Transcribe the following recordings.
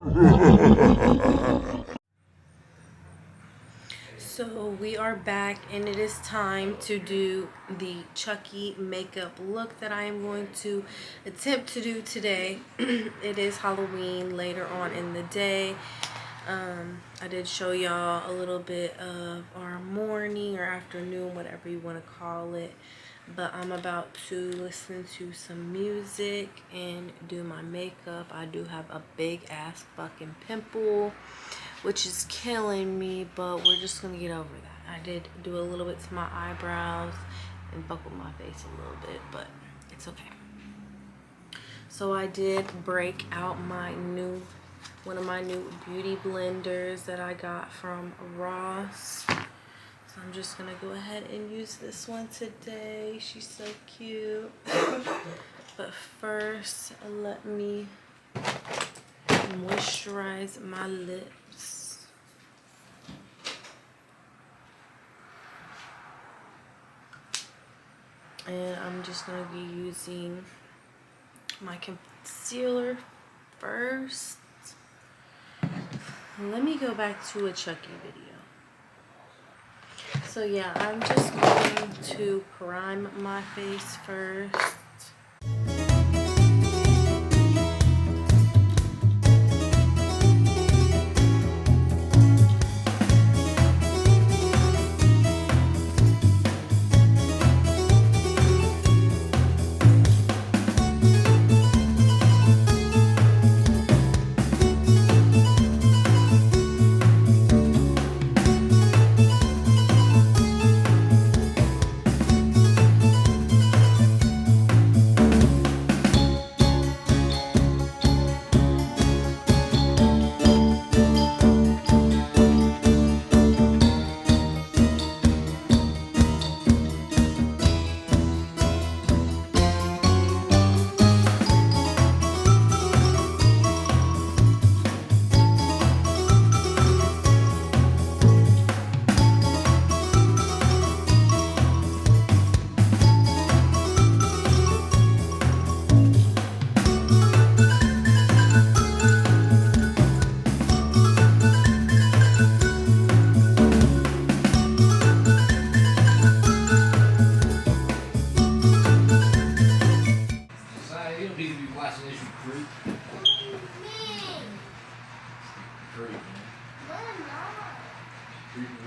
So we are back and it is time to do the Chucky makeup look that I am going to attempt to do today. It is Halloween later on in the day. I did show y'all a little bit of our morning or afternoon, whatever you want to call it. But I'm about to listen to some music and do my makeup. I do have a big ass fucking pimple, which is killing me, but we're just gonna get over that. I did do a little bit to my eyebrows and buckled my face a little bit, but it's okay. So I did break out one of my new beauty blenders that I got from Ross. So I'm just gonna go ahead and use this one today. She's so cute. But first, let me moisturize my lips. And I'm just gonna be using my concealer first. Let me go back to a Chucky video. So yeah, I'm just going to prime my face first.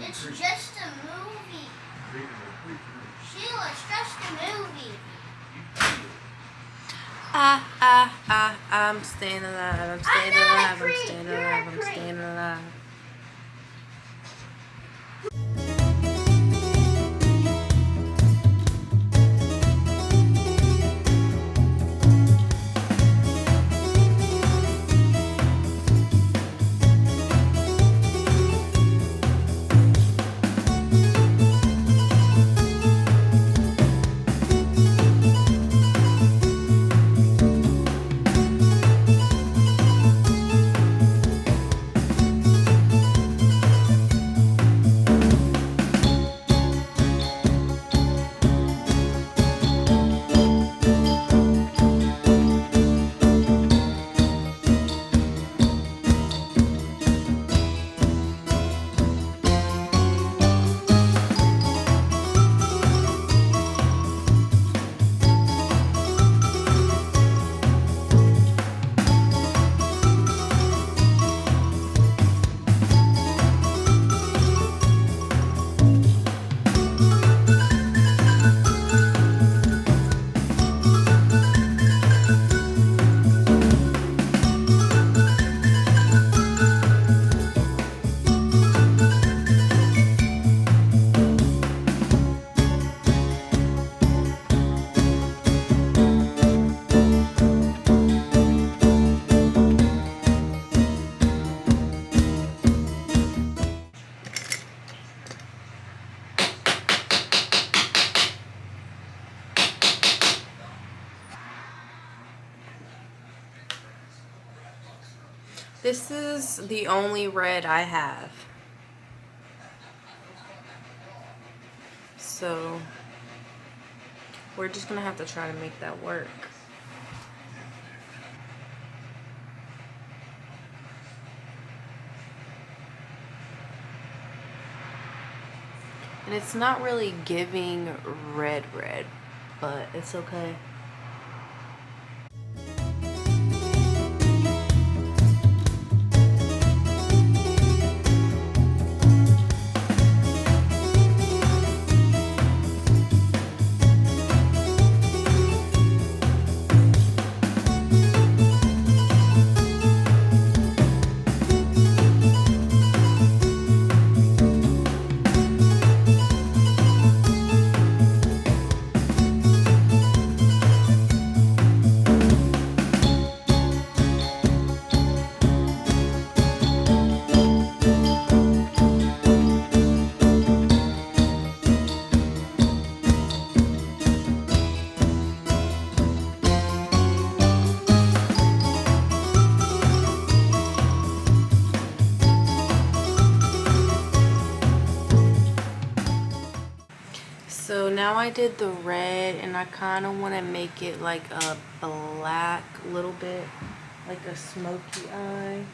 It's just a movie. Sheila, it's just a movie. I'm staying alive. I'm staying alive. I'm staying alive. I'm staying alive. This is the only red I have. So we're just gonna have to try to make that work. And it's not really giving red, but it's okay. So now I did the red, and I kind of want to make it like a black little bit, like a smoky eye.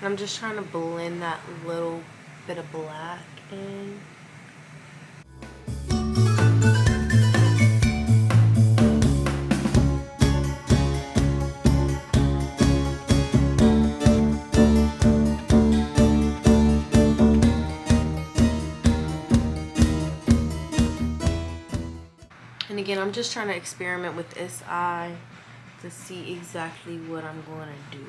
I'm just trying to blend that little bit of black in. And again, I'm just trying to experiment with this eye to see exactly what I'm going to do.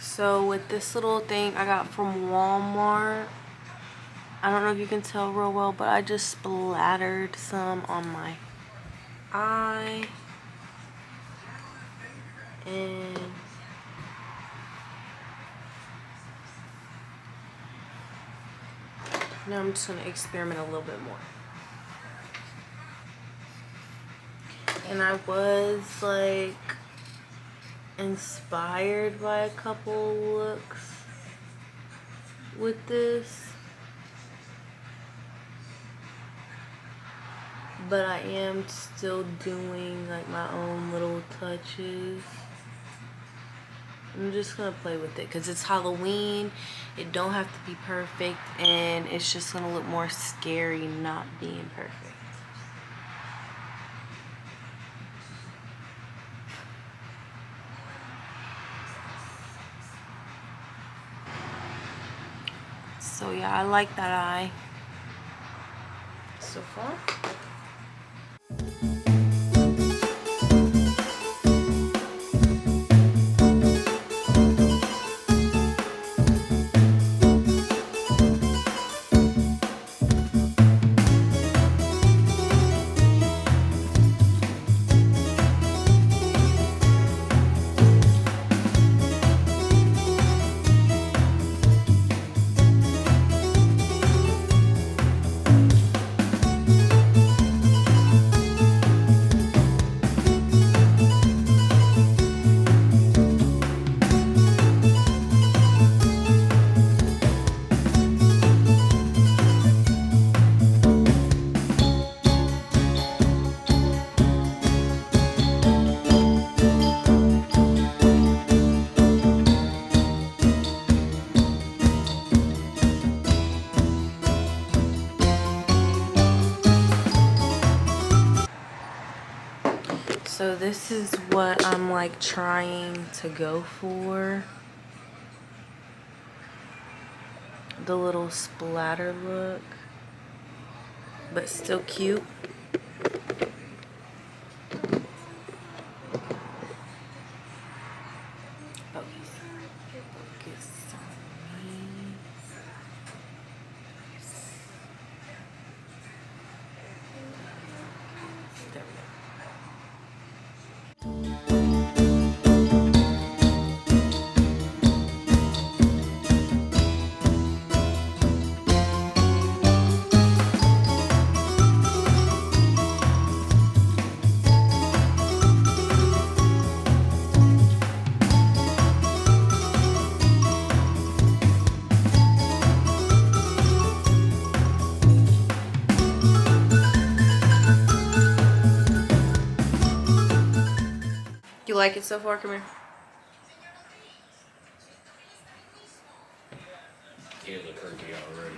So with this little thing I got from Walmart, I don't know if you can tell real well, but I just splattered some on my eye. And now I'm just going to experiment a little bit more. And I was like inspired by a couple looks with this, but I am still doing like my own little touches. I'm just gonna play with it because it's Halloween. It don't have to be perfect, and it's just gonna look more scary not being perfect. So yeah, I like that eye so far. So this is what I'm like trying to go for. The little splatter look, but still cute. Focus on me. like it so far? Come here. It looked creepy already.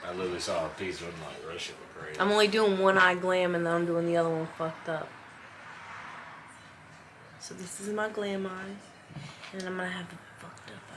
I literally saw a piece of it and like, that shit look crazy. I'm only doing one eye glam and then I'm doing the other one fucked up. So this is my glam eye. And I'm gonna have the fucked up eye.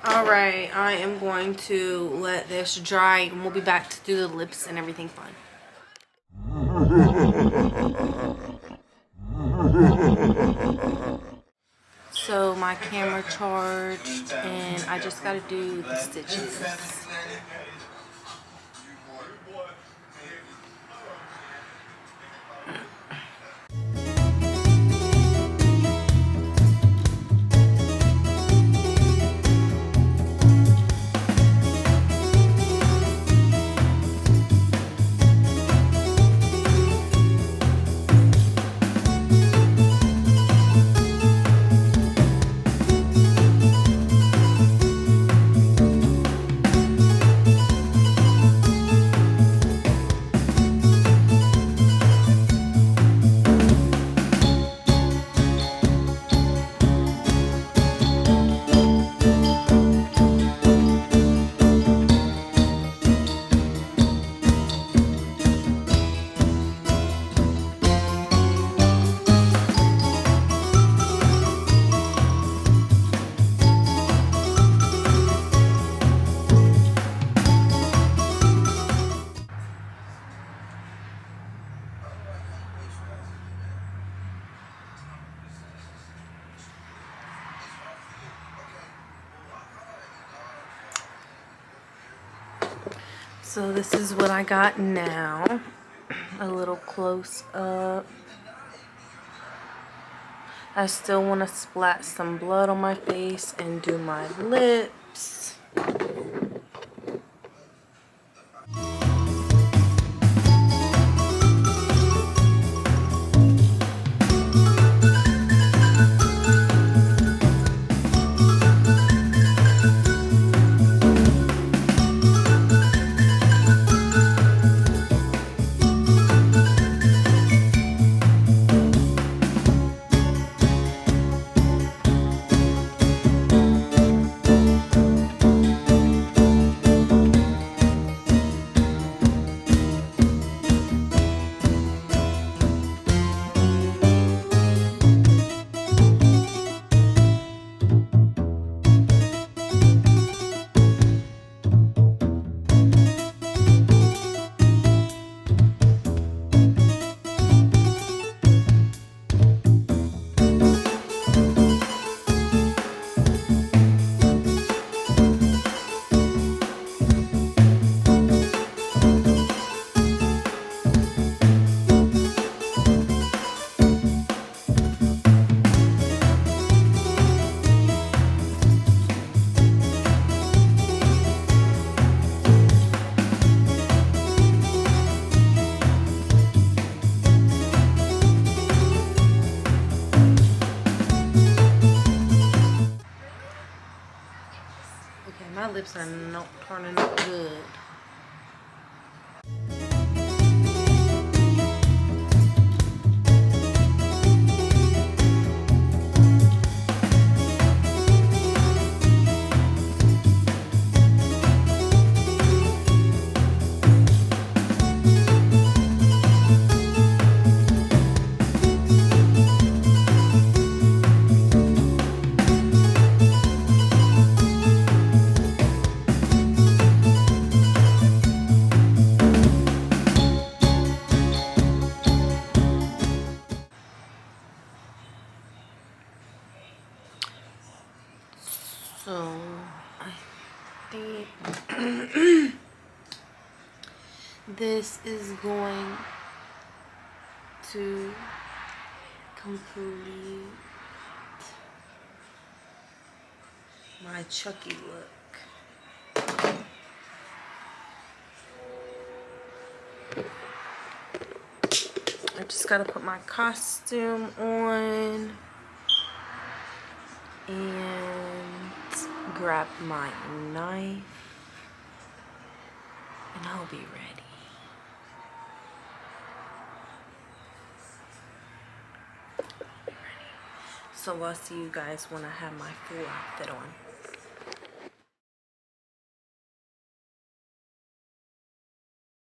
Alright, I am going to let this dry and we'll be back to do the lips and everything fun. So my camera charged and I just gotta do the stitches. So this is what I got now. A little close up. I still want to splat some blood on my face and do my lips. Okay, my lips are not turning out good. So, I think this is going to complete my Chucky look. I just gotta put my costume on and grab my knife and I'll be ready. So I'll see you guys when I have my full outfit on.